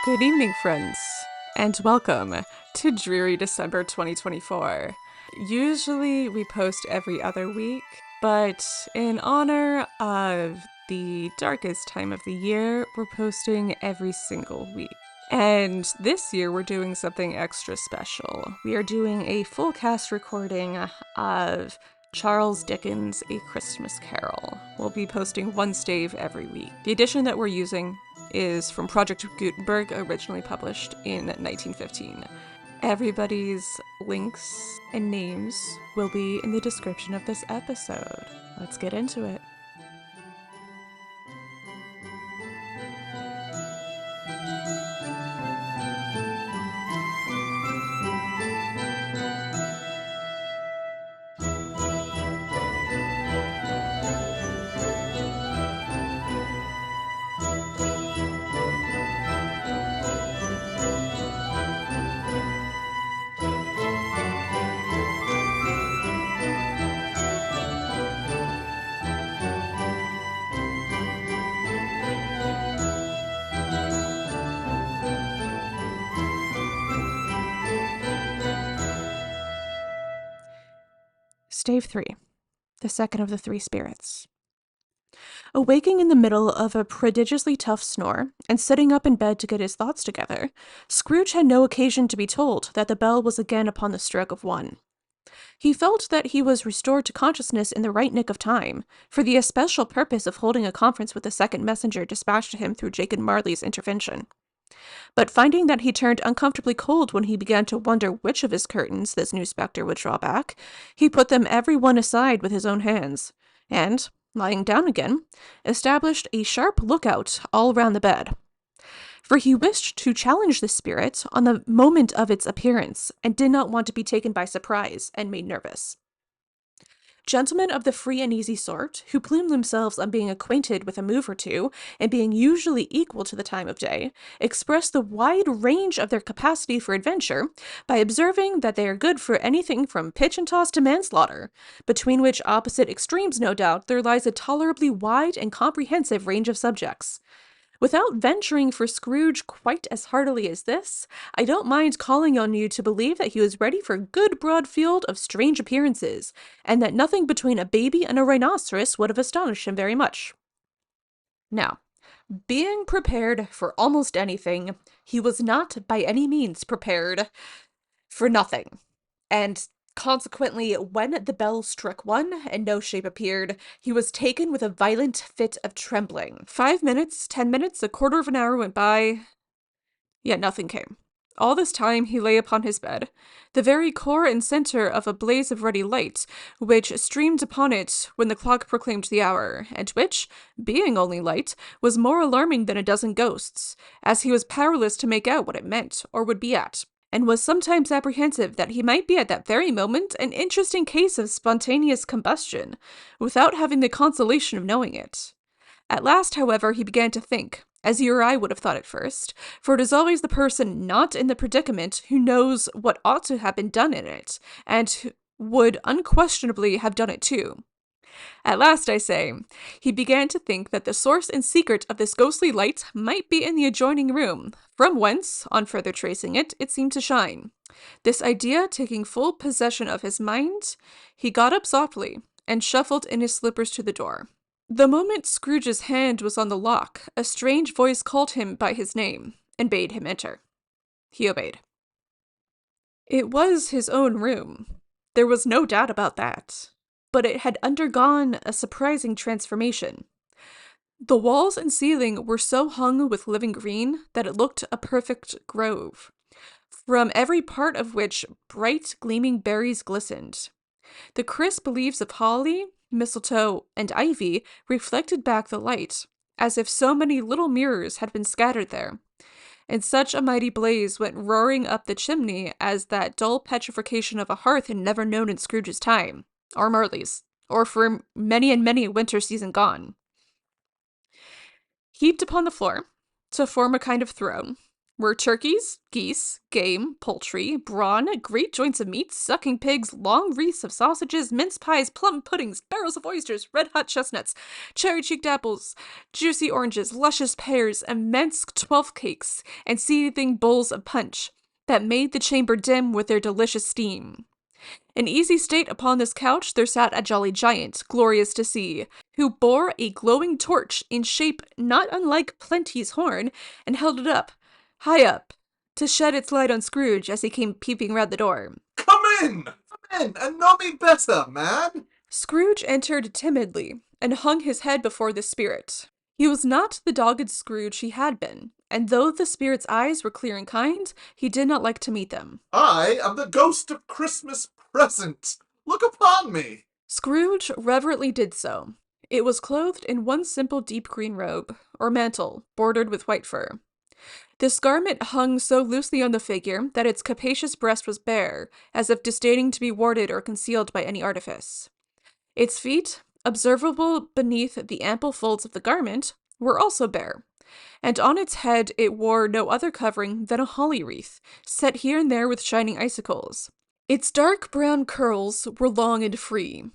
Good evening, friends, and welcome to Dreary December 2024. Usually we post every other week, but in honor of the darkest time of the year, we're posting every single week. And this year we're doing something extra special. We are doing a full cast recording of Charles Dickens' A Christmas Carol. We'll be posting one stave every week. The edition that we're using is from Project Gutenberg, originally published in 1915. Everybody's links and names will be in the description of this episode. Let's get into it. Stave 3, the second of the three spirits. Awaking in the middle of a prodigiously tough snore, and sitting up in bed to get his thoughts together, Scrooge had no occasion to be told that the bell was again upon the stroke of 1. He felt that he was restored to consciousness in the right nick of time, for the especial purpose of holding a conference with the second messenger dispatched to him through Jacob Marley's intervention. But finding that he turned uncomfortably cold when he began to wonder which of his curtains this new spectre would draw back, he put them every one aside with his own hands, and, lying down again, established a sharp lookout all round the bed. For he wished to challenge the spirit on the moment of its appearance, and did not want to be taken by surprise and made nervous. Gentlemen of the free and easy sort, who plume themselves on being acquainted with a move or two, and being usually equal to the time of day, express the wide range of their capacity for adventure by observing that they are good for anything from pitch and toss to manslaughter, between which opposite extremes, no doubt, there lies a tolerably wide and comprehensive range of subjects. Without venturing for Scrooge quite as heartily as this, I don't mind calling on you to believe that he was ready for a good broad field of strange appearances, and that nothing between a baby and a rhinoceros would have astonished him very much. Now, being prepared for almost anything, he was not by any means prepared for nothing, and consequently, when the bell struck 1 and no shape appeared, he was taken with a violent fit of trembling. 5 minutes, 10 minutes, a quarter of an hour went by, yet nothing came. All this time he lay upon his bed, the very core and center of a blaze of ruddy light, which streamed upon it when the clock proclaimed the hour, and which, being only light, was more alarming than a dozen ghosts, as he was powerless to make out what it meant, or would be at, and was sometimes apprehensive that he might be at that very moment an interesting case of spontaneous combustion, without having the consolation of knowing it. At last, however, he began to think, as you or I would have thought at first, for it is always the person not in the predicament who knows what ought to have been done in it, and would unquestionably have done it too. At last, I say, he began to think that the source and secret of this ghostly light might be in the adjoining room, from whence, on further tracing it, it seemed to shine. This idea taking full possession of his mind, he got up softly, and shuffled in his slippers to the door. The moment Scrooge's hand was on the lock, a strange voice called him by his name, and bade him enter. He obeyed. It was his own room. There was no doubt about that. But it had undergone a surprising transformation. The walls and ceiling were so hung with living green that it looked a perfect grove, from every part of which bright gleaming berries glistened. The crisp leaves of holly, mistletoe, and ivy reflected back the light, as if so many little mirrors had been scattered there, and such a mighty blaze went roaring up the chimney as that dull petrification of a hearth had never known in Scrooge's time, or Marley's, or for many and many a winter season gone. Heaped upon the floor, to form a kind of throne, were turkeys, geese, game, poultry, brawn, great joints of meat, sucking pigs, long wreaths of sausages, mince pies, plum puddings, barrels of oysters, red-hot chestnuts, cherry-cheeked apples, juicy oranges, luscious pears, immense 12th cakes, and seething bowls of punch that made the chamber dim with their delicious steam. In easy state upon this couch there sat a jolly giant, glorious to see, who bore a glowing torch in shape not unlike Plenty's horn, and held it up, high up, to shed its light on Scrooge as he came peeping round the door. Come in, and know me better, man. Scrooge entered timidly, and hung his head before the spirit. He was not the dogged Scrooge he had been, and though the spirit's eyes were clear and kind, he did not like to meet them. I am the ghost of Christmas present. Look upon me. Scrooge reverently did so. It was clothed in one simple deep green robe, or mantle, bordered with white fur. This garment hung so loosely on the figure that its capacious breast was bare, as if disdaining to be warded or concealed by any artifice. Its feet, observable beneath the ample folds of the garment, were also bare, and on its head it wore no other covering than a holly wreath, set here and there with shining icicles. Its dark brown curls were long and free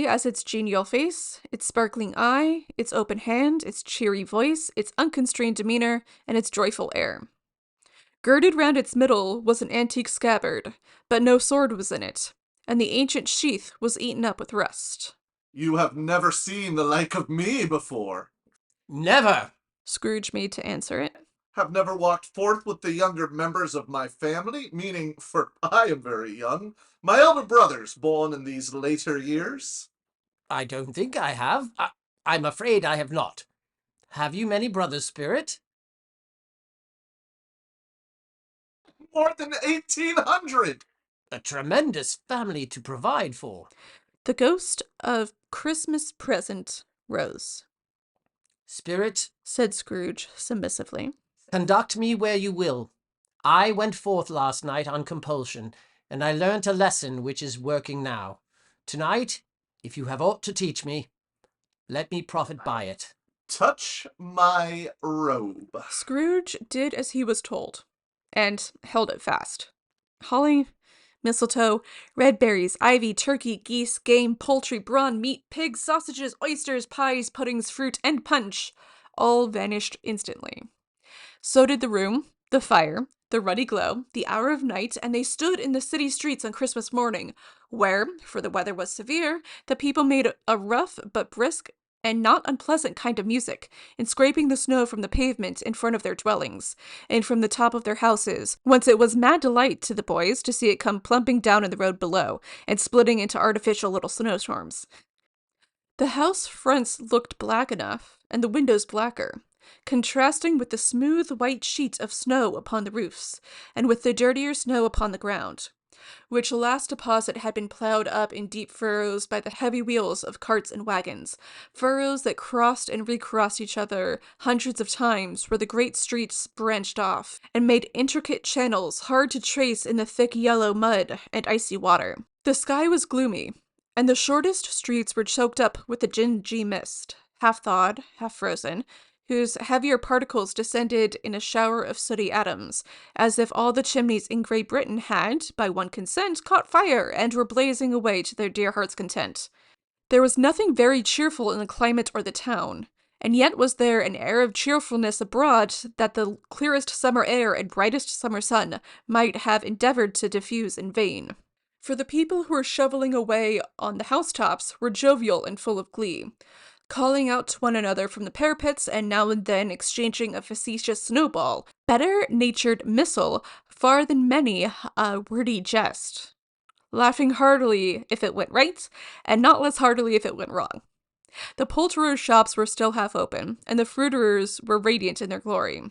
as its genial face, its sparkling eye, its open hand, its cheery voice, its unconstrained demeanor, and its joyful air. Girded round its middle was an antique scabbard, but no sword was in it, and the ancient sheath was eaten up with rust. You have never seen the like of me before. Never, Scrooge made to answer it. Have never walked forth with the younger members of my family, meaning, for I am very young, my elder brothers born in these later years. I don't think I have. I'm afraid I have not. Have you many brothers, Spirit? More than 1,800. A tremendous family to provide for. The ghost of Christmas present rose. Spirit, Said Scrooge submissively. conduct me where you will. I went forth last night on compulsion, and I learnt a lesson which is working now. Tonight, if you have aught to teach me, let me profit by it. Touch my robe. Scrooge did as he was told, and held it fast. Holly, mistletoe, red berries, ivy, turkey, geese, game, poultry, brawn, meat, pigs, sausages, oysters, pies, puddings, fruit, and punch all vanished instantly. So did the room, the fire, the ruddy glow, the hour of night, and they stood in the city streets on Christmas morning, where, for the weather was severe, the people made a rough but brisk and not unpleasant kind of music, in scraping the snow from the pavement in front of their dwellings, and from the top of their houses, whence it was mad delight to the boys to see it come plumping down in the road below, and splitting into artificial little snowstorms. The house fronts looked black enough, and the windows blacker, contrasting with the smooth white sheet of snow upon the roofs, and with the dirtier snow upon the ground, which last deposit had been ploughed up in deep furrows by the heavy wheels of carts and wagons, furrows that crossed and recrossed each other hundreds of times where the great streets branched off, and made intricate channels hard to trace in the thick yellow mud and icy water. The sky was gloomy, and the shortest streets were choked up with the dingy mist, half thawed, half frozen, whose heavier particles descended in a shower of sooty atoms, as if all the chimneys in Great Britain had, by one consent, caught fire and were blazing away to their dear hearts' content. There was nothing very cheerful in the climate or the town, and yet was there an air of cheerfulness abroad that the clearest summer air and brightest summer sun might have endeavored to diffuse in vain. For the people who were shoveling away on the housetops were jovial and full of glee, calling out to one another from the parapets and now and then exchanging a facetious snowball, better-natured missile far than many a wordy jest, laughing heartily if it went right, and not less heartily if it went wrong. The poulterers' shops were still half open, and the fruiterers were radiant in their glory.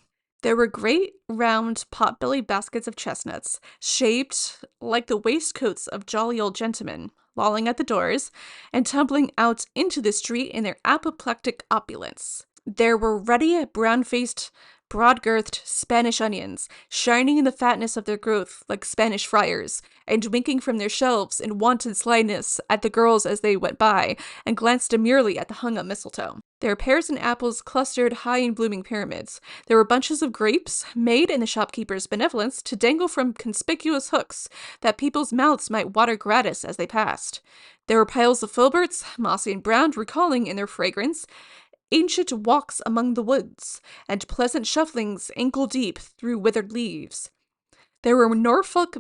There were great, round, pot-bellied baskets of chestnuts, shaped like the waistcoats of jolly old gentlemen, lolling at the doors, and tumbling out into the street in their apoplectic opulence. There were ruddy, brown-faced broad-girthed Spanish onions, shining in the fatness of their growth like Spanish friars, and winking from their shelves in wanton slyness at the girls as they went by, and glanced demurely at the hung-up mistletoe. There were pears and apples clustered high in blooming pyramids. There were bunches of grapes, made in the shopkeeper's benevolence to dangle from conspicuous hooks, that people's mouths might water gratis as they passed. There were piles of filberts, mossy and brown, recalling in their fragrance ancient walks among the woods, and pleasant shufflings ankle-deep through withered leaves. There were Norfolk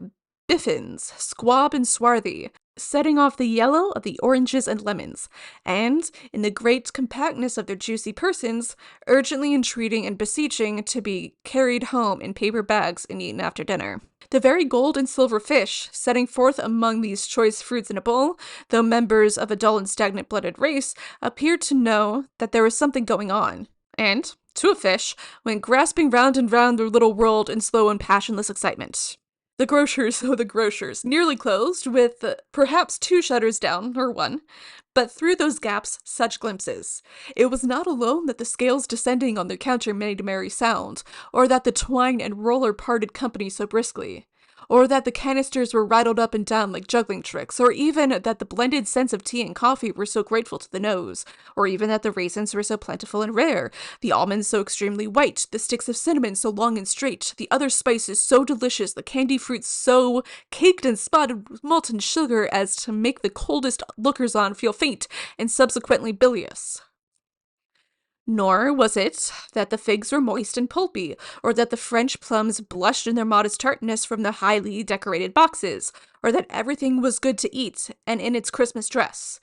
biffins, squab and swarthy, setting off the yellow of the oranges and lemons, and, in the great compactness of their juicy persons, urgently entreating and beseeching to be carried home in paper bags and eaten after dinner. The very gold and silver fish, setting forth among these choice fruits in a bowl, though members of a dull and stagnant-blooded race, appeared to know that there was something going on, and, to a fish, went grasping round and round their little world in slow and passionless excitement. The grocers, nearly closed, with perhaps 2 shutters down, or 1, but through those gaps such glimpses. It was not alone that the scales descending on their counter made a merry sound, or that the twine and roller parted company so briskly, or that the canisters were rattled up and down like juggling tricks, or even that the blended scents of tea and coffee were so grateful to the nose, or even that the raisins were so plentiful and rare, the almonds so extremely white, the sticks of cinnamon so long and straight, the other spices so delicious, the candy fruits so caked and spotted with molten sugar as to make the coldest lookers-on feel faint and subsequently bilious. Nor was it that the figs were moist and pulpy, or that the French plums blushed in their modest tartness from the highly decorated boxes, or that everything was good to eat and in its Christmas dress.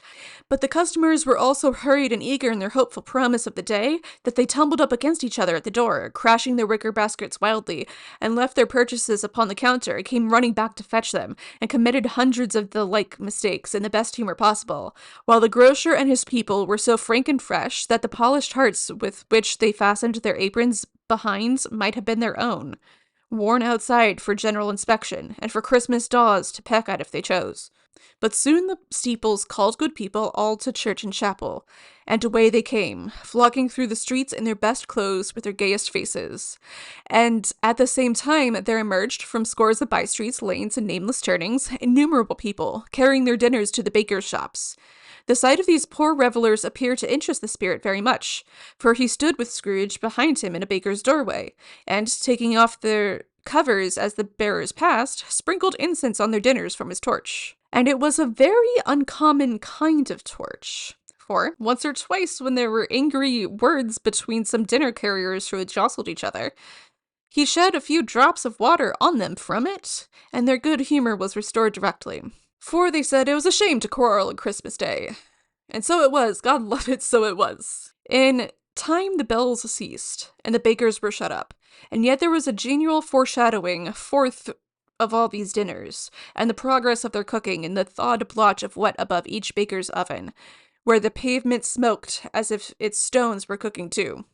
But the customers were also hurried and eager in their hopeful promise of the day that they tumbled up against each other at the door, crashing their wicker baskets wildly, and left their purchases upon the counter, came running back to fetch them, and committed hundreds of the like mistakes in the best humor possible, while the grocer and his people were so frank and fresh that the polished hearts with which they fastened their aprons behind might have been their own, worn outside for general inspection, and for Christmas daws to peck at if they chose. But soon the steeples called good people all to church and chapel, and away they came, flocking through the streets in their best clothes with their gayest faces. And at the same time there emerged from scores of by-streets, lanes, and nameless turnings, innumerable people, carrying their dinners to the bakers' shops. The sight of these poor revelers appeared to interest the spirit very much, for he stood with Scrooge behind him in a baker's doorway, and, taking off their covers as the bearers passed, sprinkled incense on their dinners from his torch. And it was a very uncommon kind of torch, for once or twice when there were angry words between some dinner carriers who had jostled each other, he shed a few drops of water on them from it, and their good humor was restored directly. For they said it was a shame to quarrel on Christmas Day. And so it was, God love it, so it was. In time the bells ceased, and the bakers were shut up, and yet there was a genial foreshadowing forth of all these dinners, and the progress of their cooking in the thawed blotch of wet above each baker's oven, where the pavement smoked as if its stones were cooking too.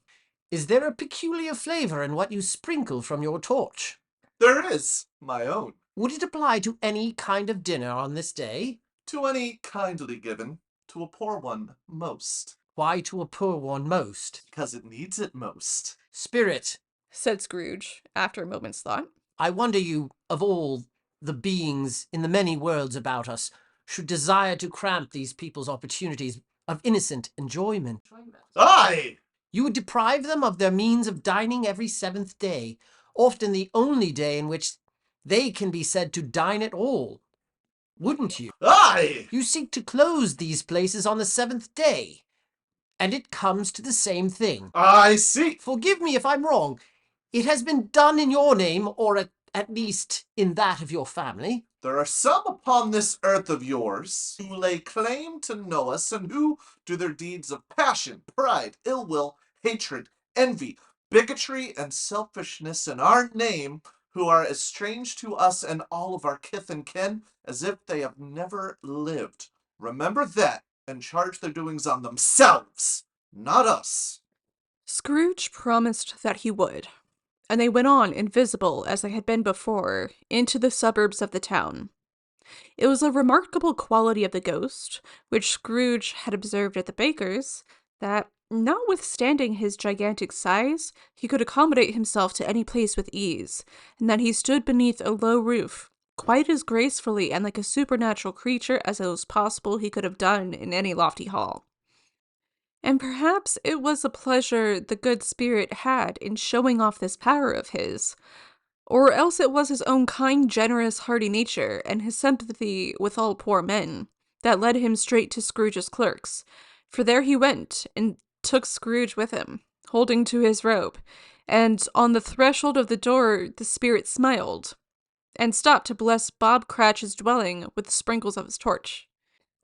Is there a peculiar flavor in what you sprinkle from your torch? There is, my own. Would it apply to any kind of dinner on this day? To any kindly given, to a poor one most. Why to a poor one most? Because it needs it most. Spirit, Said Scrooge, after a moment's thought. I wonder you, of all the beings in the many worlds about us, should desire to cramp these people's opportunities of innocent enjoyment. Aye! You would deprive them of their means of dining every 7th day, often the only day in which they can be said to dine at all. Wouldn't you? Aye! You seek to close these places on the 7th day, and it comes to the same thing. I see. Forgive me if I'm wrong. It has been done in your name, or at least in that of your family. There are some upon this earth of yours who lay claim to know us and who do their deeds of passion, pride, ill will, hatred, envy, bigotry, and selfishness in our name, who are as strange to us and all of our kith and kin as if they have never lived. Remember that, and charge their doings on themselves, not us. Scrooge promised that he would, and they went on, invisible as they had been before, into the suburbs of the town. It was a remarkable quality of the ghost, which Scrooge had observed at the baker's, that notwithstanding his gigantic size, he could accommodate himself to any place with ease, and that he stood beneath a low roof, quite as gracefully and like a supernatural creature as it was possible he could have done in any lofty hall. And perhaps it was a pleasure the good spirit had in showing off this power of his, or else it was his own kind, generous, hearty nature, and his sympathy with all poor men, that led him straight to Scrooge's clerks, for there he went, and took Scrooge with him, holding to his robe, and on the threshold of the door the spirit smiled, and stopped to bless Bob Cratchit's dwelling with the sprinkles of his torch.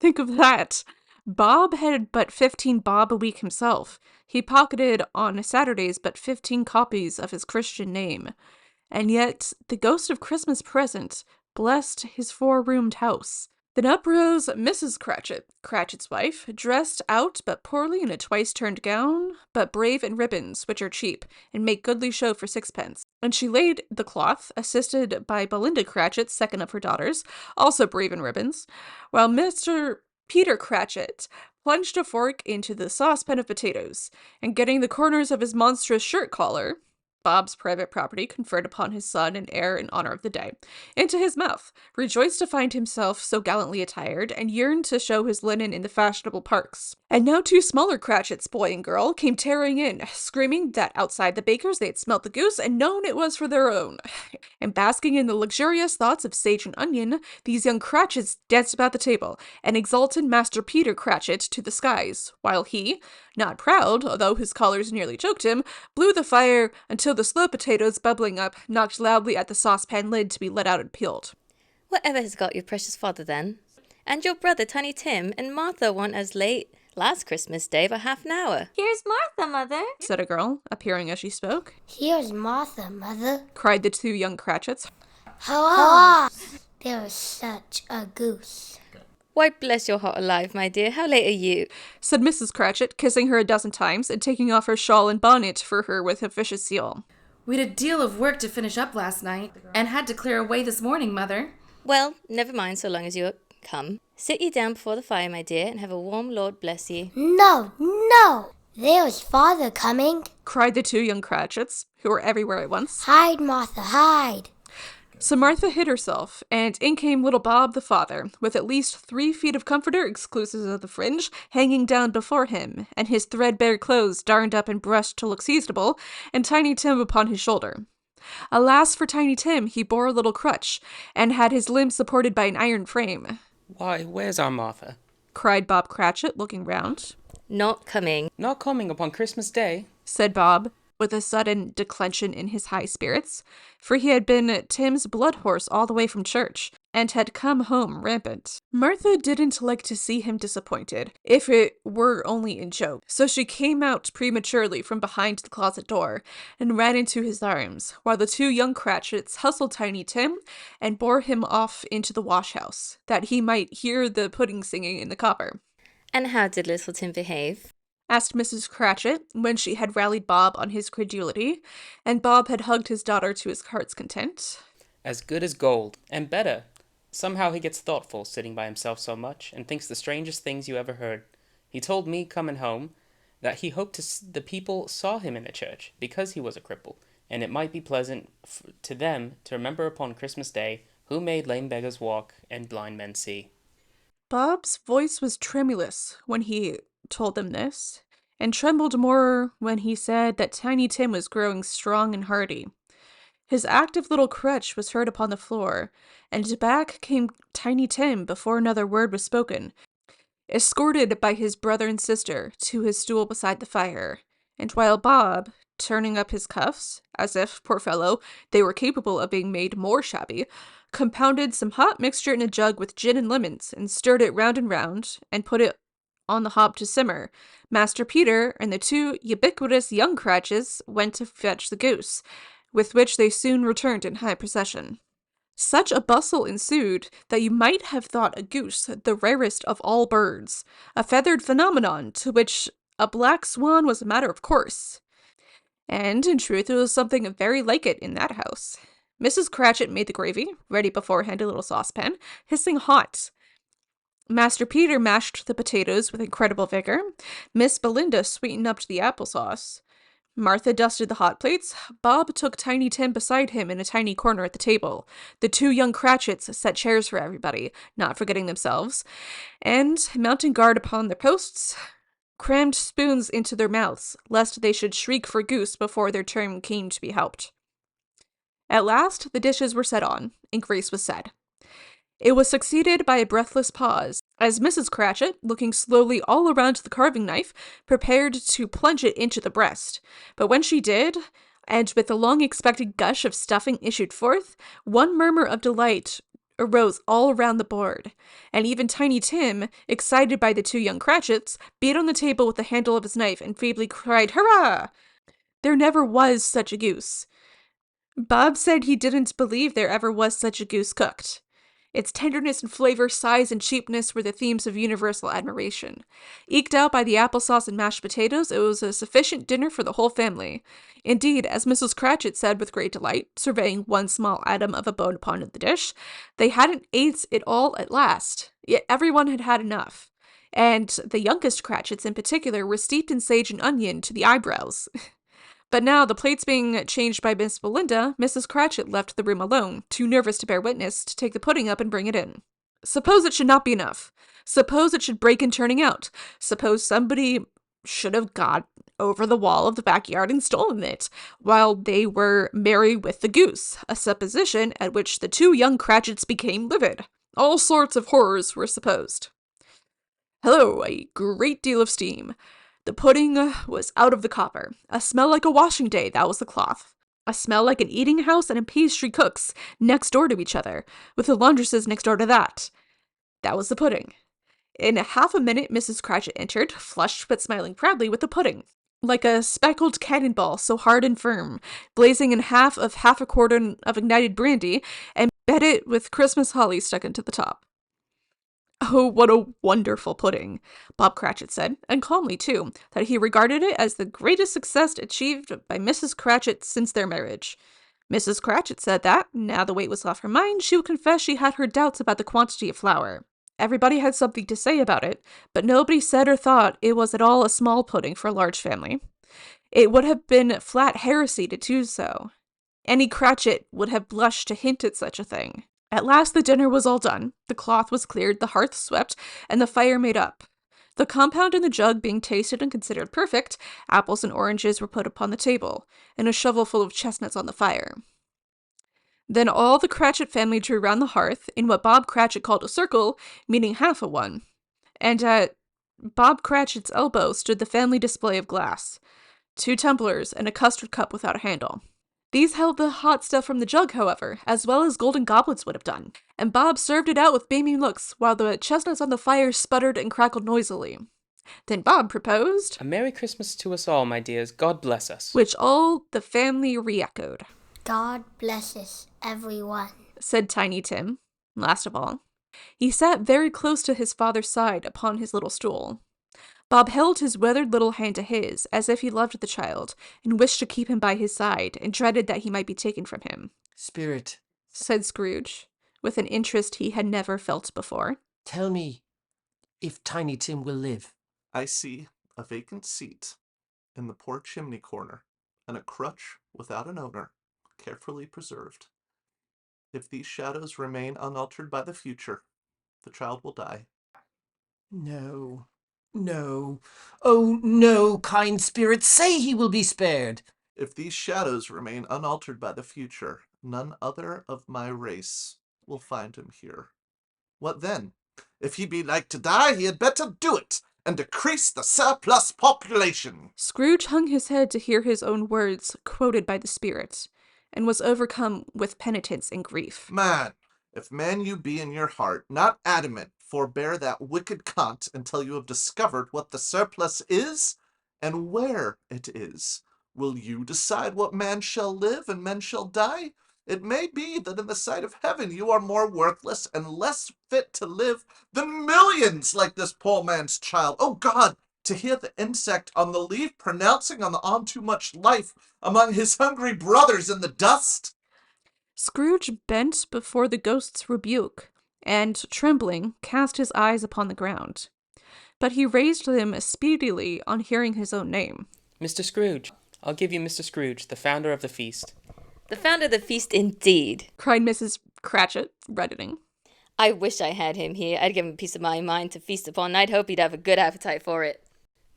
Think of that! Bob had but 15 bob a week himself. He pocketed on Saturdays but 15 copies of his Christian name, and yet the ghost of Christmas present blessed his 4-roomed house. Then up rose Mrs. Cratchitt, Cratchit's wife, dressed out but poorly in a twice-turned gown, but brave in ribbons, which are cheap, and make goodly show for 6pence. And she laid the cloth, assisted by Belinda Cratchit, second of her daughters, also brave in ribbons, while Mr. Peter Cratchit plunged a fork into the saucepan of potatoes, and getting the corners of his monstrous shirt collar, Bob's private property conferred upon his son and heir in honor of the day, into his mouth, rejoiced to find himself so gallantly attired, and yearned to show his linen in the fashionable parks. And now 2 smaller Cratchits, boy and girl, came tearing in, screaming that outside the baker's they had smelt the goose and known it was for their own. And basking in the luxurious thoughts of sage and onion, these young Cratchits danced about the table, and exalted Master Peter Cratchit to the skies, while he, not proud, although his collars nearly choked him, blew the fire until the slow potatoes, bubbling up, knocked loudly at the saucepan lid to be let out and peeled. Whatever has got your precious father then? And your brother Tiny Tim and Martha weren't as late last Christmas Day for half an hour. Here's Martha, Mother, said a girl, appearing as she spoke. Here's Martha, Mother, cried the 2 young Cratchits. Hurrah! There was such a goose. Why, bless your heart alive, my dear, how late are you? Said Mrs. Cratchit, kissing her a dozen times and taking off her shawl and bonnet for her with a vicious seal. We'd a deal of work to finish up last night, and had to clear away this morning, Mother. Well, never mind so long as you come. Sit ye down before the fire, my dear, and have a warm Lord bless ye. No, no! There's Father coming. Cried the 2 young Cratchits, who were everywhere at once. Hide, Martha, hide. So Martha hid herself, and in came little Bob the father, with at least 3 feet of comforter, exclusive of the fringe, hanging down before him, and his threadbare clothes darned up and brushed to look seasonable, and Tiny Tim upon his shoulder. Alas for Tiny Tim, he bore a little crutch, and had his limbs supported by an iron frame. Why, where's our Martha? Cried Bob Cratchit, looking round. Not coming. Not coming upon Christmas Day? Said Bob, with a sudden declension in his high spirits, for he had been Tim's blood horse all the way from church, and had come home rampant. Martha didn't like to see him disappointed, if it were only in joke, so she came out prematurely from behind the closet door, and ran into his arms, while the 2 young Cratchits hustled Tiny Tim, and bore him off into the wash-house, that he might hear the pudding singing in the copper. And how did little Tim behave? Asked Mrs. Cratchit, when she had rallied Bob on his credulity, and Bob had hugged his daughter to his heart's content. As good as gold, and better. Somehow he gets thoughtful, sitting by himself so much, and thinks the strangest things you ever heard. He told me, coming home, that he hoped the people saw him in the church, because he was a cripple, and it might be pleasant to them to remember upon Christmas Day who made lame beggars walk and blind men see. Bob's voice was tremulous when he told them this, and trembled more when he said that Tiny Tim was growing strong and hearty. His active little crutch was heard upon the floor, and back came Tiny Tim before another word was spoken, escorted by his brother and sister to his stool beside the fire, and while Bob, turning up his cuffs, as if, poor fellow, they were capable of being made more shabby, compounded some hot mixture in a jug with gin and lemons, and stirred it round and round, and put it on the hob to simmer, Master Peter and the 2 ubiquitous young Cratchits went to fetch the goose, with which they soon returned in high procession. Such a bustle ensued that you might have thought a goose the rarest of all birds, a feathered phenomenon to which a black swan was a matter of course. And, in truth, there was something very like it in that house. Mrs. Cratchit made the gravy, ready beforehand in a little saucepan, hissing hot, Master Peter mashed the potatoes with incredible vigor. Miss Belinda sweetened up the applesauce. Martha dusted the hot plates. Bob took Tiny Tim beside him in a tiny corner at the table. The two young Cratchits set chairs for everybody, not forgetting themselves, and, mounting guard upon their posts, crammed spoons into their mouths, lest they should shriek for goose before their turn came to be helped. At last, the dishes were set on, and grace was said. It was succeeded by a breathless pause, as Mrs. Cratchit, looking slowly all around the carving knife, prepared to plunge it into the breast. But when she did, and with the long-expected gush of stuffing issued forth, one murmur of delight arose all around the board, and even Tiny Tim, excited by the two young Cratchits, beat on the table with the handle of his knife and feebly cried, "Hurrah!" There never was such a goose. Bob said he didn't believe there ever was such a goose cooked. Its tenderness and flavor, size, and cheapness were the themes of universal admiration. Eked out by the applesauce and mashed potatoes, it was a sufficient dinner for the whole family. Indeed, as Mrs. Cratchit said with great delight, surveying one small atom of a bone upon the dish, they hadn't ate it all at last, yet everyone had had enough. And the youngest Cratchits in particular were steeped in sage and onion to the eyebrows. But now, the plates being changed by Miss Belinda, Mrs. Cratchit left the room alone, too nervous to bear witness, to take the pudding up and bring it in. Suppose it should not be enough. Suppose it should break in turning out. Suppose somebody should have got over the wall of the backyard and stolen it, while they were merry with the goose, a supposition at which the two young Cratchits became livid. All sorts of horrors were supposed. Hello, a great deal of steam. The pudding was out of the copper. A smell like a washing day, that was the cloth. A smell like an eating house and a pastry cook's next door to each other, with the laundresses next door to that. That was the pudding. In half a minute, Mrs. Cratchit entered, flushed but smiling proudly with the pudding, like a speckled cannonball so hard and firm, blazing in half a quartern of ignited brandy, and bedded with Christmas holly stuck into the top. Oh, what a wonderful pudding, Bob Cratchit said, and calmly, too, that he regarded it as the greatest success achieved by Mrs. Cratchit since their marriage. Mrs. Cratchit said that, now the weight was off her mind, she would confess she had her doubts about the quantity of flour. Everybody had something to say about it, but nobody said or thought it was at all a small pudding for a large family. It would have been flat heresy to do so. Any Cratchit would have blushed to hint at such a thing. At last the dinner was all done, the cloth was cleared, the hearth swept, and the fire made up. The compound in the jug being tasted and considered perfect, apples and oranges were put upon the table, and a shovelful of chestnuts on the fire. Then all the Cratchit family drew round the hearth, in what Bob Cratchit called a circle, meaning half a one. And at Bob Cratchit's elbow stood the family display of glass, 2 tumblers and a custard cup without a handle. These held the hot stuff from the jug, however, as well as golden goblets would have done, and Bob served it out with beaming looks, while the chestnuts on the fire sputtered and crackled noisily. Then Bob proposed, "A Merry Christmas to us all, my dears. God bless us." which all the family re-echoed. God blesses everyone. Said Tiny Tim, last of all. He sat very close to his father's side upon his little stool. Bob held his weathered little hand to his, as if he loved the child, and wished to keep him by his side, and dreaded that he might be taken from him. Spirit, Said Scrooge, with an interest he had never felt before. tell me if Tiny Tim will live. I see a vacant seat in the poor chimney corner, and a crutch without an owner, carefully preserved. If these shadows remain unaltered by the future, the child will die. No. No. Oh, no, kind spirit, say he will be spared. If these shadows remain unaltered by the future, none other of my race will find him here. What then? If he be like to die, he had better do it, and decrease the surplus population. Scrooge hung his head to hear his own words quoted by the spirit, and was overcome with penitence and grief. Man, if man you be in your heart, not adamant, forbear that wicked cant until you have discovered what the surplus is, and where it is. Will you decide what man shall live and men shall die? It may be that in the sight of heaven you are more worthless and less fit to live than millions like this poor man's child. Oh God, to hear the insect on the leaf pronouncing on too much life among his hungry brothers in the dust. Scrooge bent before the ghost's rebuke, and, trembling, cast his eyes upon the ground. But he raised them speedily on hearing his own name. Mr. Scrooge. I'll give you Mr. Scrooge, the founder of the feast. The founder of the feast indeed, cried Mrs. Cratchitt, reddening. I wish I had him here. I'd give him a piece of my mind to feast upon, and I'd hope he'd have a good appetite for it.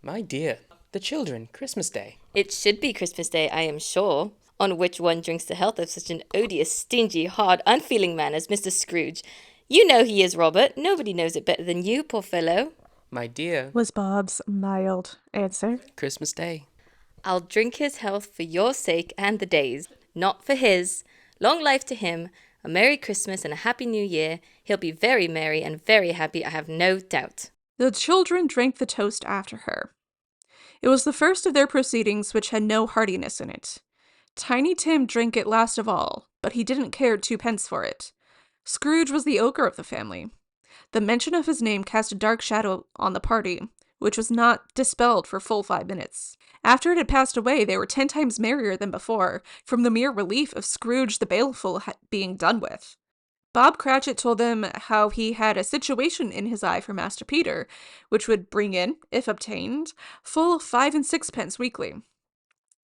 My dear, the children, Christmas Day. It should be Christmas Day, I am sure, on which one drinks the health of such an odious, stingy, hard, unfeeling man as Mr. Scrooge. You know he is, Robert. Nobody knows it better than you, poor fellow. My dear, Was Bob's mild answer. Christmas Day. I'll drink his health for your sake and the day's, not for his. Long life to him, a Merry Christmas and a Happy New Year. He'll be very merry and very happy, I have no doubt. The children drank the toast after her. It was the first of their proceedings which had no heartiness in it. Tiny Tim drank it last of all, but he didn't care 2 pence for it. Scrooge was the ogre of the family. The mention of his name cast a dark shadow on the party, which was not dispelled for full 5 minutes. After it had passed away, they were 10 times merrier than before, from the mere relief of Scrooge the baleful being done with. Bob Cratchitt told them how he had a situation in his eye for Master Peter, which would bring in, if obtained, full 5 and 6 pence weekly.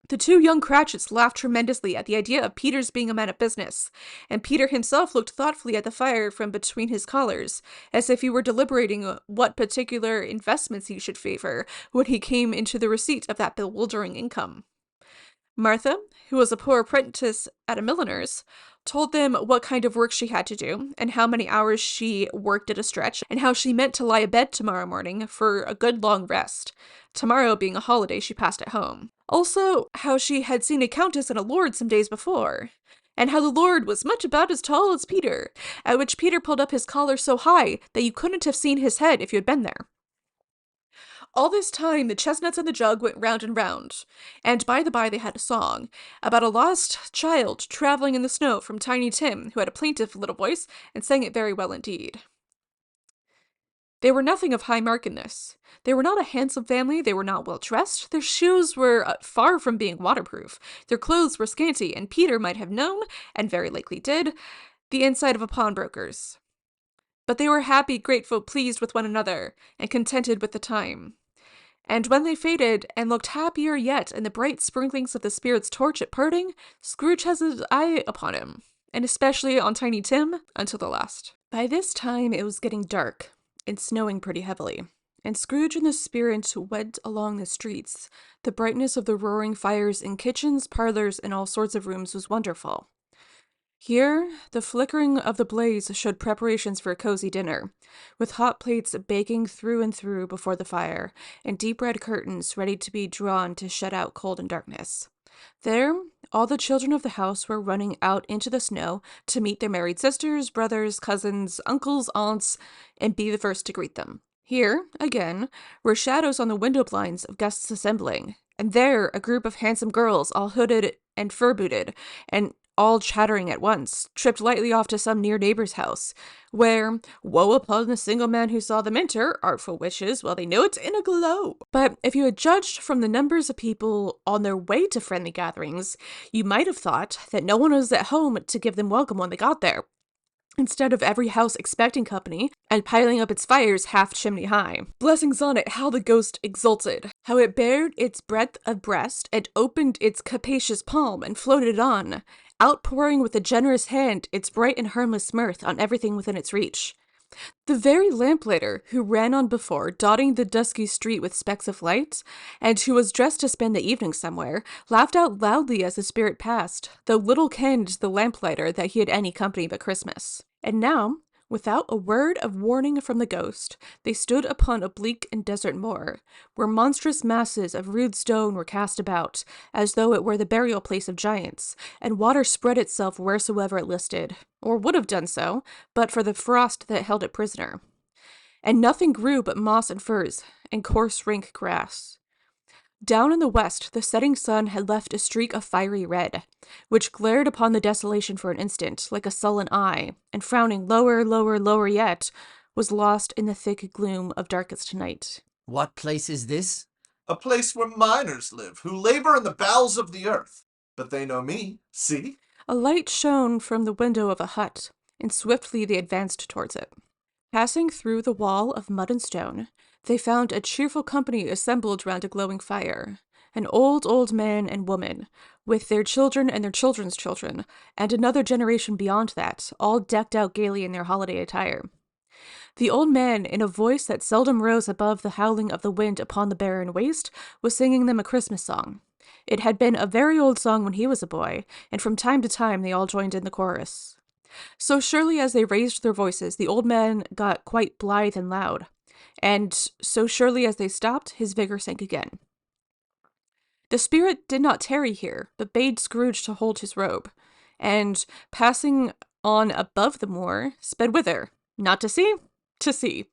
The 2 young Cratchits laughed tremendously at the idea of Peter's being a man of business, and Peter himself looked thoughtfully at the fire from between his collars, as if he were deliberating what particular investments he should favor when he came into the receipt of that bewildering income. Martha, who was a poor apprentice at a milliner's, told them what kind of work she had to do, and how many hours she worked at a stretch, and how she meant to lie abed tomorrow morning for a good long rest, tomorrow being a holiday she passed at home. Also, how she had seen a countess and a lord some days before, and how the lord was much about as tall as Peter, at which Peter pulled up his collar so high that you couldn't have seen his head if you had been there. All this time, the chestnuts and the jug went round and round, and by the by they had a song about a lost child traveling in the snow from Tiny Tim, who had a plaintive little voice and sang it very well indeed. They were nothing of high markedness. They were not a handsome family, they were not well dressed, their shoes were far from being waterproof, their clothes were scanty, and Peter might have known, and very likely did, the inside of a pawnbroker's. But they were happy, grateful, pleased with one another, and contented with the time. And when they faded, and looked happier yet in the bright sprinklings of the spirit's torch at parting, Scrooge has his eye upon him, and especially on Tiny Tim, until the last. By this time it was getting dark, and snowing pretty heavily, and Scrooge and the spirit went along the streets. The brightness of the roaring fires in kitchens, parlors, and all sorts of rooms was wonderful. Here, the flickering of the blaze showed preparations for a cozy dinner, with hot plates baking through and through before the fire, and deep red curtains ready to be drawn to shut out cold and darkness. There, all the children of the house were running out into the snow to meet their married sisters, brothers, cousins, uncles, aunts, and be the first to greet them. Here, again, were shadows on the window blinds of guests assembling, and there a group of handsome girls, all hooded and fur-booted, and all chattering at once, tripped lightly off to some near neighbor's house, where, woe upon the single man who saw them enter, artful witches, well they know it in a glow. But if you had judged from the numbers of people on their way to friendly gatherings, you might have thought that no one was at home to give them welcome when they got there, instead of every house expecting company, and piling up its fires half chimney high. Blessings on it, how the ghost exulted, how it bared its breadth of breast, and opened its capacious palm, and floated on, outpouring with a generous hand its bright and harmless mirth on everything within its reach. The very lamplighter who ran on before, dotting the dusky street with specks of light, and who was dressed to spend the evening somewhere, laughed out loudly as the spirit passed, though little kenned the lamplighter that he had any company but Christmas. And now, without a word of warning from the ghost, they stood upon a bleak and desert moor, where monstrous masses of rude stone were cast about, as though it were the burial place of giants, and water spread itself wheresoever it listed, or would have done so, but for the frost that held it prisoner. And nothing grew but moss and furze, and coarse rank grass. Down in the west, the setting sun had left a streak of fiery red, which glared upon the desolation for an instant, like a sullen eye, and frowning lower, lower, lower yet, was lost in the thick gloom of darkest night. What place is this? A place where miners live, who labor in the bowels of the earth. But they know me, see? A light shone from the window of a hut, and swiftly they advanced towards it. Passing through the wall of mud and stone, they found a cheerful company assembled round a glowing fire. An old man and woman, with their children and their children's children, and another generation beyond that, all decked out gaily in their holiday attire. The old man, in a voice that seldom rose above the howling of the wind upon the barren waste, was singing them a Christmas song. It had been a very old song when he was a boy, and from time to time they all joined in the chorus. So surely as they raised their voices, the old man got quite blithe and loud, and so surely as they stopped, his vigor sank again. The spirit did not tarry here, but bade Scrooge to hold his robe, and, passing on above the moor, sped whither? Not to sea? To sea.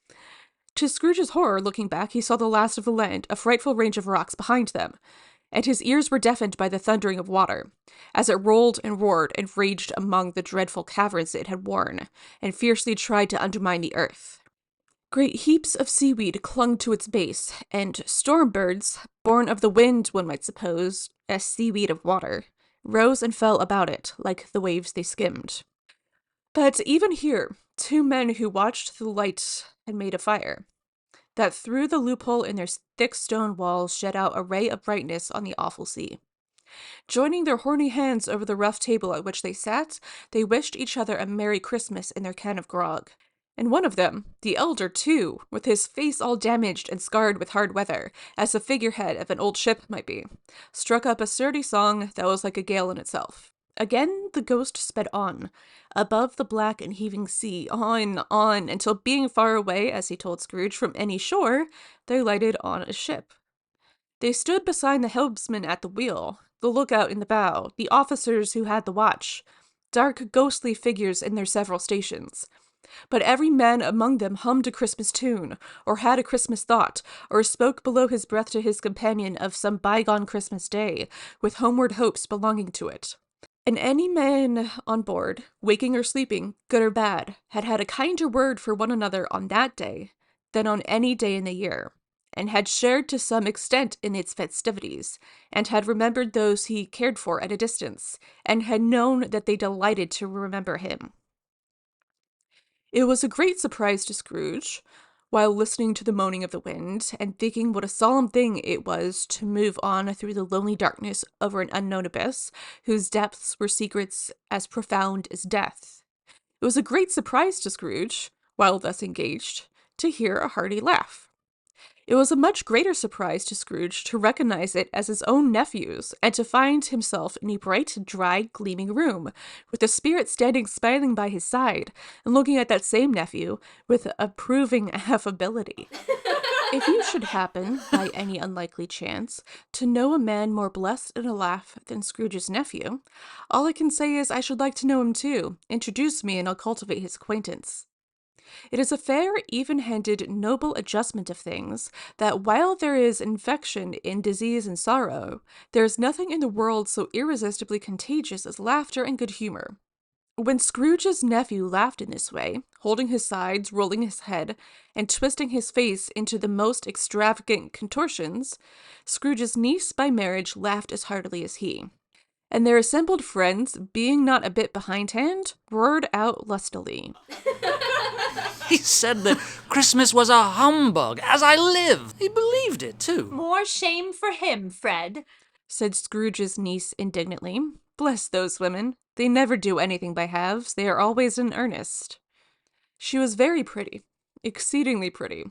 To Scrooge's horror, looking back, he saw the last of the land, a frightful range of rocks behind them, and his ears were deafened by the thundering of water, as it rolled and roared and raged among the dreadful caverns it had worn, and fiercely tried to undermine the earth. Great heaps of seaweed clung to its base, and storm birds, born of the wind, one might suppose, as seaweed of water, rose and fell about it, like the waves they skimmed. But even here, 2 men who watched the light had made a fire, that through the loophole in their thick stone walls shed out a ray of brightness on the awful sea. Joining their horny hands over the rough table at which they sat, they wished each other a Merry Christmas in their can of grog. And one of them, the elder too, with his face all damaged and scarred with hard weather, as the figurehead of an old ship might be, struck up a sturdy song that was like a gale in itself. Again the ghost sped on, above the black and heaving sea, on, until being far away, as he told Scrooge, from any shore, they lighted on a ship. They stood beside the helmsman at the wheel, the lookout in the bow, the officers who had the watch, dark ghostly figures in their several stations. But every man among them hummed a Christmas tune, or had a Christmas thought, or spoke below his breath to his companion of some bygone Christmas day, with homeward hopes belonging to it. And any man on board, waking or sleeping, good or bad, had had a kinder word for one another on that day than on any day in the year, and had shared to some extent in its festivities, and had remembered those he cared for at a distance, and had known that they delighted to remember him. It was a great surprise to Scrooge, while listening to the moaning of the wind, and thinking what a solemn thing it was to move on through the lonely darkness over an unknown abyss, whose depths were secrets as profound as death. It was a great surprise to Scrooge, while thus engaged, to hear a hearty laugh. It was a much greater surprise to Scrooge to recognize it as his own nephew's, and to find himself in a bright, dry, gleaming room, with the spirit standing smiling by his side, and looking at that same nephew with approving affability. If you should happen, by any unlikely chance, to know a man more blessed in a laugh than Scrooge's nephew, all I can say is I should like to know him too. Introduce me and I'll cultivate his acquaintance. It is a fair, even-handed, noble adjustment of things, that while there is infection in disease and sorrow, there is nothing in the world so irresistibly contagious as laughter and good humor. When Scrooge's nephew laughed in this way, holding his sides, rolling his head, and twisting his face into the most extravagant contortions, Scrooge's niece by marriage laughed as heartily as he. And their assembled friends, being not a bit behindhand, roared out lustily. He said that Christmas was a humbug, as I live. He believed it, too. More shame for him, Fred, said Scrooge's niece indignantly. Bless those women. They never do anything by halves. They are always in earnest. She was very pretty, exceedingly pretty,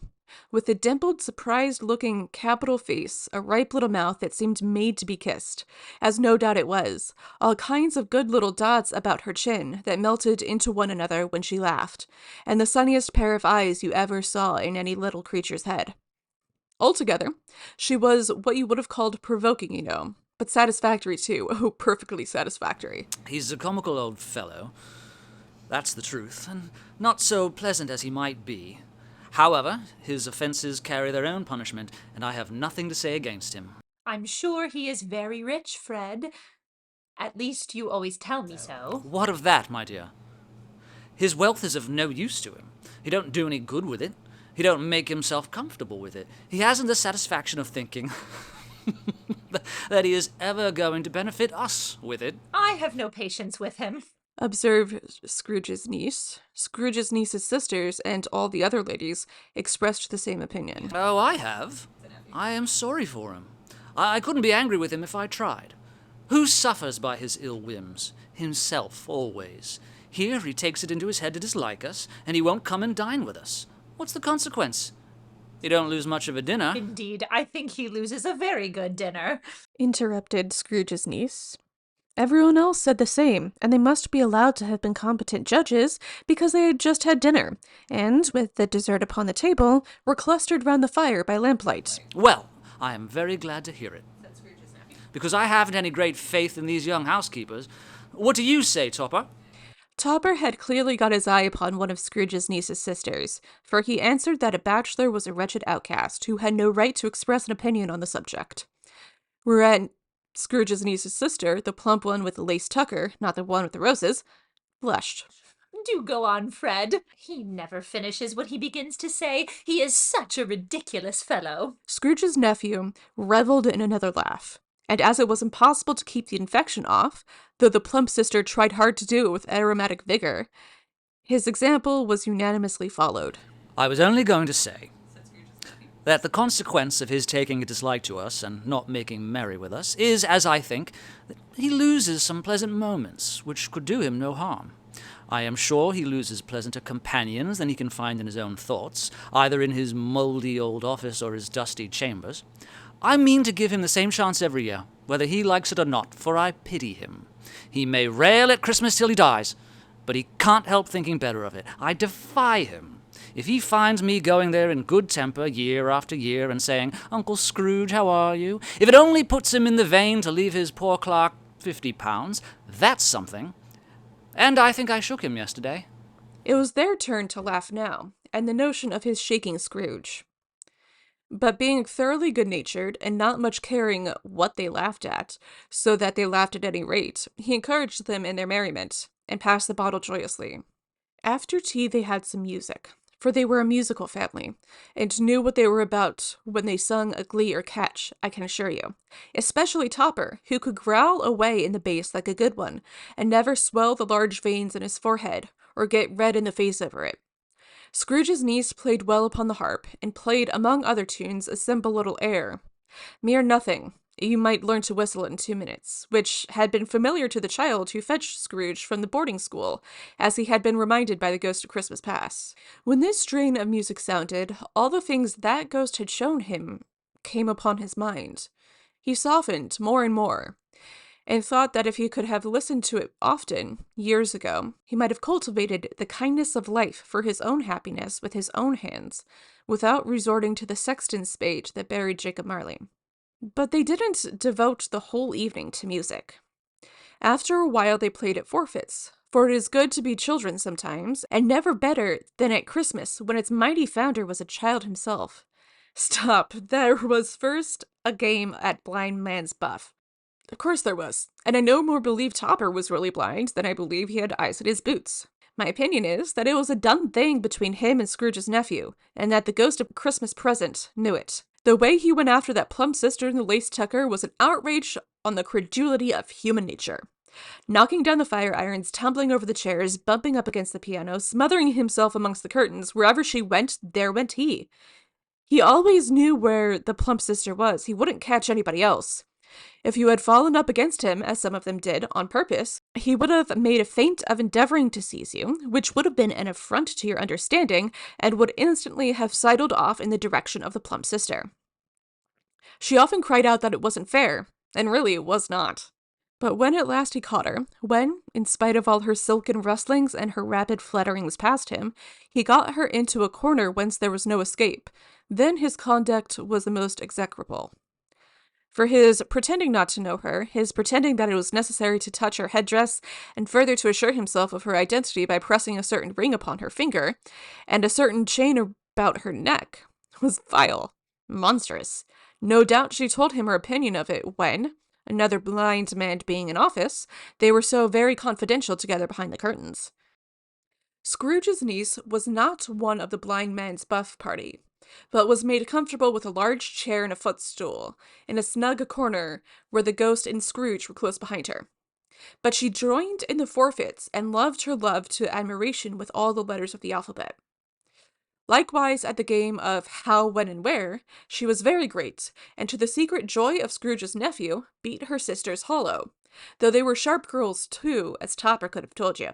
with a dimpled, surprised-looking, capital face, a ripe little mouth that seemed made to be kissed, as no doubt it was, all kinds of good little dots about her chin that melted into one another when she laughed, and the sunniest pair of eyes you ever saw in any little creature's head. Altogether, she was what you would have called provoking, you know, but satisfactory too. Oh, perfectly satisfactory. He's a comical old fellow. That's the truth, and not so pleasant as he might be. However, his offences carry their own punishment, and I have nothing to say against him. I'm sure he is very rich, Fred. At least you always tell me so. What of that, my dear? His wealth is of no use to him. He don't do any good with it. He don't make himself comfortable with it. He hasn't the satisfaction of thinking that he is ever going to benefit us with it. I have no patience with him. observed Scrooge's niece. Scrooge's niece's sisters and all the other ladies expressed the same opinion. Oh, I have. I am sorry for him. I couldn't be angry with him if I tried. Who suffers by his ill whims? Himself, always. Here he takes it into his head to dislike us, and he won't come and dine with us. What's the consequence? He don't lose much of a dinner. Indeed, I think he loses a very good dinner. Interrupted Scrooge's niece. Everyone else said the same, and they must be allowed to have been competent judges because they had just had dinner, and, with the dessert upon the table, were clustered round the fire by lamplight. Well, I am very glad to hear it, because I haven't any great faith in these young housekeepers. What do you say, Topper? Topper had clearly got his eye upon one of Scrooge's niece's sisters, for he answered that a bachelor was a wretched outcast who had no right to express an opinion on the subject. Whereat Scrooge's niece's sister, the plump one with the lace tucker, not the one with the roses, blushed. Do go on, Fred. He never finishes what he begins to say. He is such a ridiculous fellow. Scrooge's nephew reveled in another laugh, and as it was impossible to keep the infection off, though the plump sister tried hard to do it with aromatic vigor, his example was unanimously followed. I was only going to say that the consequence of his taking a dislike to us and not making merry with us is, as I think, that he loses some pleasant moments which could do him no harm. I am sure he loses pleasanter companions than he can find in his own thoughts, either in his mouldy old office or his dusty chambers. I mean to give him the same chance every year, whether he likes it or not, for I pity him. He may rail at Christmas till he dies, but he can't help thinking better of it. I defy him. If he finds me going there in good temper year after year and saying, "Uncle Scrooge, how are you?" if it only puts him in the vein to leave his poor clerk £50, that's something. And I think I shook him yesterday. It was their turn to laugh now, and the notion of his shaking Scrooge. But being thoroughly good-natured and not much caring what they laughed at, so that they laughed at any rate, he encouraged them in their merriment, and passed the bottle joyously. After tea they had some music, for they were a musical family, and knew what they were about when they sung a glee or catch, I can assure you. Especially Topper, who could growl away in the bass like a good one, and never swell the large veins in his forehead, or get red in the face over it. Scrooge's niece played well upon the harp, and played, among other tunes, a simple little air. Mere nothing, you might learn to whistle in 2 minutes, which had been familiar to the child who fetched Scrooge from the boarding school, as he had been reminded by the ghost of Christmas past. When this strain of music sounded, all the things that ghost had shown him came upon his mind. He softened more and more, and thought that if he could have listened to it often, years ago, he might have cultivated the kindness of life for his own happiness with his own hands, without resorting to the sexton's spade that buried Jacob Marley. But they didn't devote the whole evening to music. After a while they played at forfeits, for it is good to be children sometimes, and never better than at Christmas, when its mighty founder was a child himself. Stop, there was first a game at blind man's buff. Of course there was, and I no more believe Topper was really blind than I believe he had eyes in his boots. My opinion is that it was a done thing between him and Scrooge's nephew, and that the ghost of Christmas present knew it. The way he went after that plump sister in the lace tucker was an outrage on the credulity of human nature. Knocking down the fire irons, tumbling over the chairs, bumping up against the piano, smothering himself amongst the curtains, wherever she went, there went he. He always knew where the plump sister was. He wouldn't catch anybody else. If you had fallen up against him, as some of them did, on purpose, he would have made a feint of endeavoring to seize you, which would have been an affront to your understanding, and would instantly have sidled off in the direction of the plump sister. She often cried out that it wasn't fair, and really it was not. But when at last he caught her, when, in spite of all her silken rustlings and her rapid flutterings past him, he got her into a corner whence there was no escape, then his conduct was the most execrable. For his pretending not to know her, his pretending that it was necessary to touch her headdress, and further to assure himself of her identity by pressing a certain ring upon her finger, and a certain chain about her neck, was vile, monstrous. No doubt she told him her opinion of it when, another blind man being in office, they were so very confidential together behind the curtains. Scrooge's niece was not one of the blind man's buff party, but was made comfortable with a large chair and a footstool, in a snug corner where the ghost and Scrooge were close behind her. But she joined in the forfeits and loved her love to admiration with all the letters of the alphabet. Likewise, at the game of How, When, and Where, she was very great, and to the secret joy of Scrooge's nephew, beat her sisters hollow, though they were sharp girls too, as Topper could have told you.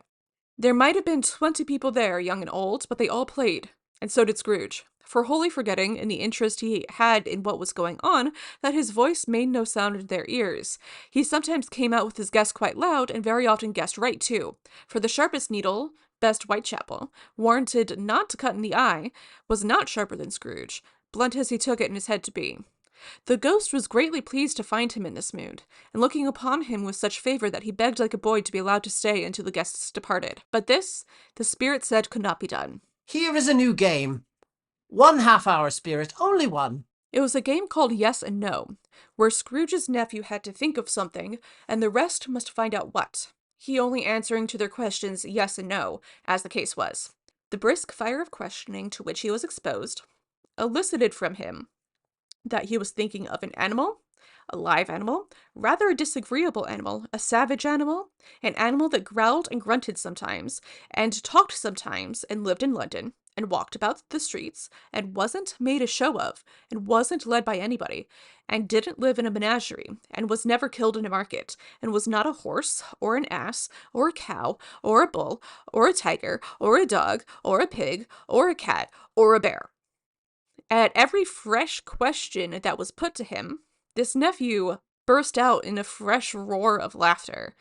There might have been 20 people there, young and old, but they all played, and so did Scrooge, for wholly forgetting, in the interest he had in what was going on, that his voice made no sound in their ears. He sometimes came out with his guess quite loud, and very often guessed right too, for the sharpest needle, best Whitechapel, warranted not to cut in the eye, was not sharper than Scrooge, blunt as he took it in his head to be. The ghost was greatly pleased to find him in this mood, and looking upon him with such favor that he begged like a boy to be allowed to stay until the guests departed. But this, the spirit said, could not be done. Here is a new game. 1 half-hour, spirit, only one. It was a game called Yes and No, where Scrooge's nephew had to think of something, and the rest must find out what, he only answering to their questions yes and no, as the case was. The brisk fire of questioning to which he was exposed elicited from him that he was thinking of an animal, a live animal, rather a disagreeable animal, a savage animal, an animal that growled and grunted sometimes, and talked sometimes, and lived in London, and walked about the streets, and wasn't made a show of, and wasn't led by anybody, and didn't live in a menagerie, and was never killed in a market, and was not a horse, or an ass, or a cow, or a bull, or a tiger, or a dog, or a pig, or a cat, or a bear. At every fresh question that was put to him, this nephew burst out in a fresh roar of laughter,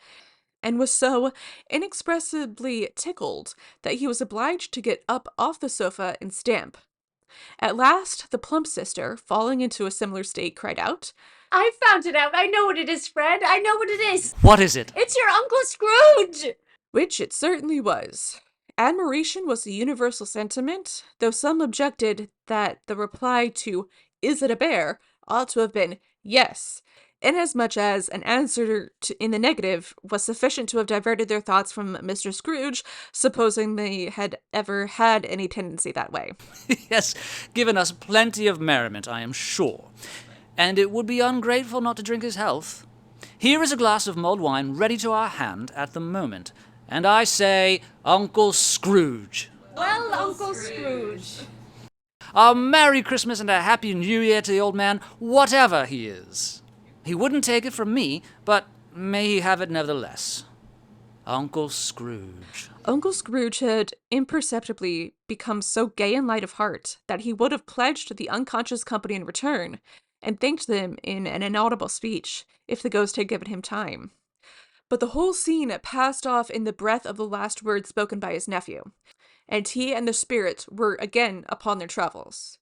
and was so inexpressibly tickled that he was obliged to get up off the sofa and stamp. At last, the plump sister, falling into a similar state, cried out, I found it out. I know what it is, Fred. I know what it is. What is it? It's your Uncle Scrooge. which it certainly was. Admiration was the universal sentiment, though some objected that the reply to, "Is it a bear?" ought to have been, "Yes," inasmuch as an answer in the negative was sufficient to have diverted their thoughts from Mr. Scrooge, supposing they had ever had any tendency that way. Yes, given us plenty of merriment, I am sure. And it would be ungrateful not to drink his health. Here is a glass of mulled wine ready to our hand at the moment. And I say, Uncle Scrooge. Well, Uncle Scrooge. A Merry Christmas and a Happy New Year to the old man, whatever he is. He wouldn't take it from me, but may he have it nevertheless. Uncle Scrooge. Uncle Scrooge had imperceptibly become so gay and light of heart that he would have pledged the unconscious company in return, and thanked them in an inaudible speech, if the ghost had given him time. But the whole scene passed off in the breath of the last word spoken by his nephew, and he and the spirit were again upon their travels.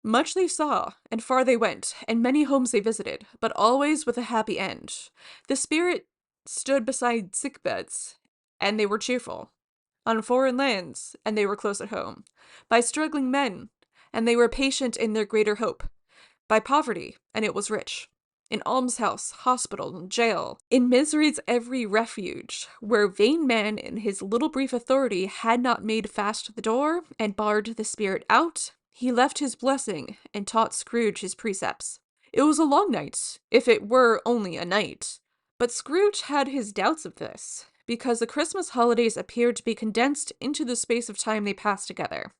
Much they saw, and far they went, and many homes they visited, but always with a happy end. The spirit stood beside sick beds, and they were cheerful. On foreign lands, and they were close at home. By struggling men, and they were patient in their greater hope. By poverty, and it was rich. In almshouse, hospital, jail, in misery's every refuge, where vain man in his little brief authority had not made fast the door, and barred the spirit out, he left his blessing, and taught Scrooge his precepts. It was a long night, if it were only a night. But Scrooge had his doubts of this, because the Christmas holidays appeared to be condensed into the space of time they passed together.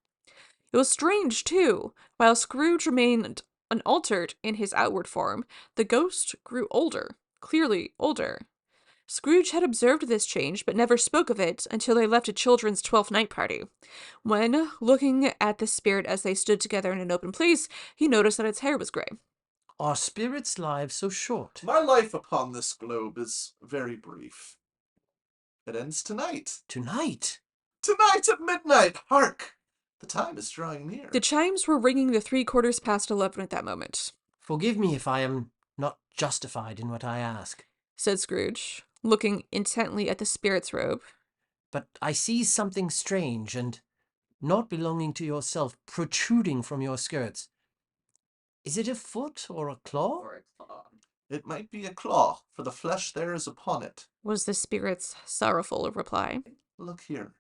It was strange, too, while Scrooge remained unaltered in his outward form, the ghost grew older, clearly older. Scrooge had observed this change, but never spoke of it until they left a children's 12th night party, when, looking at the spirit as they stood together in an open place, he noticed that its hair was grey. Are spirits' lives so short? My life upon this globe is very brief. It ends tonight. Tonight? Tonight at midnight! Hark! The time is drawing near. The chimes were ringing the 11:45 at that moment. Forgive me if I am not justified in what I ask, said Scrooge, looking intently at the spirit's robe. But I see something strange and not belonging to yourself protruding from your skirts. Is it a foot or a claw? It might be a claw, for the flesh there is upon it, was the spirit's sorrowful reply. Look here.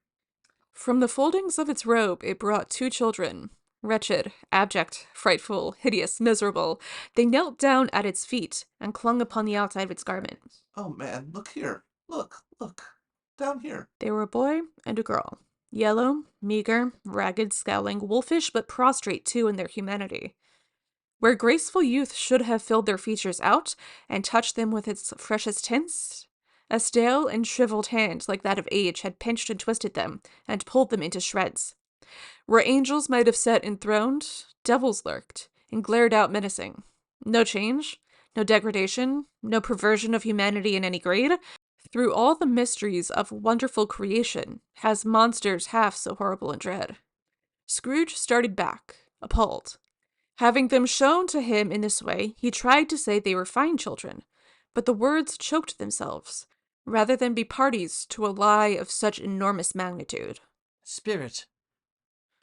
From the foldings of its robe it brought 2 children, Wretched, abject, frightful, hideous, miserable, they knelt down at its feet and clung upon the outside of its garment. Oh man, look here. Look. Down here. They were a boy and a girl. Yellow, meager, ragged, scowling, wolfish, but prostrate too in their humanity. Where graceful youth should have filled their features out and touched them with its freshest tints, a stale and shriveled hand like that of age had pinched and twisted them and pulled them into shreds. Where angels might have sat enthroned, devils lurked and glared out menacing. No change, no degradation, no perversion of humanity in any grade. Through all the mysteries of wonderful creation has monsters half so horrible and dread. Scrooge started back, appalled. Having them shown to him in this way, he tried to say they were fine children, but the words choked themselves, rather than be parties to a lie of such enormous magnitude. Spirit,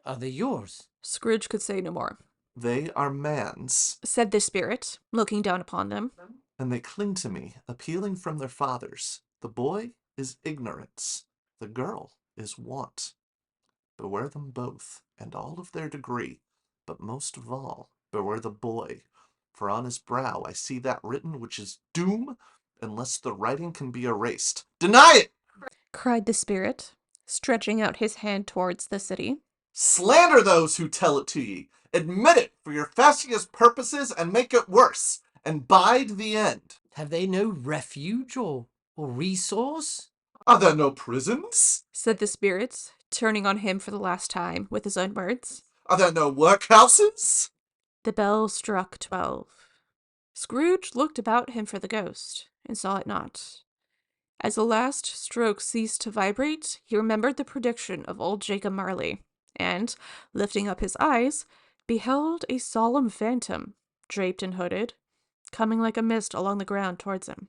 are they yours? Scrooge could say no more. They are man's, Said the spirit, looking down upon them. and they cling to me, appealing from their fathers. The boy is ignorance, the girl is want. Beware them both, and all of their degree, but most of all, beware the boy, for on his brow I see that written which is doom, unless the writing can be erased. Deny it! Cried the spirit, stretching out his hand towards the city. Slander those who tell it to ye. Admit it for your fastidious purposes, and make it worse, and bide the end. Have they no refuge or resource? Are there no prisons? Said the spirit, turning on him for the last time with his own words. Are there no workhouses? The bell struck 12. Scrooge looked about him for the ghost, and saw it not. As the last stroke ceased to vibrate, he remembered the prediction of old Jacob Marley, and, lifting up his eyes, beheld a solemn phantom, draped and hooded, coming like a mist along the ground towards him.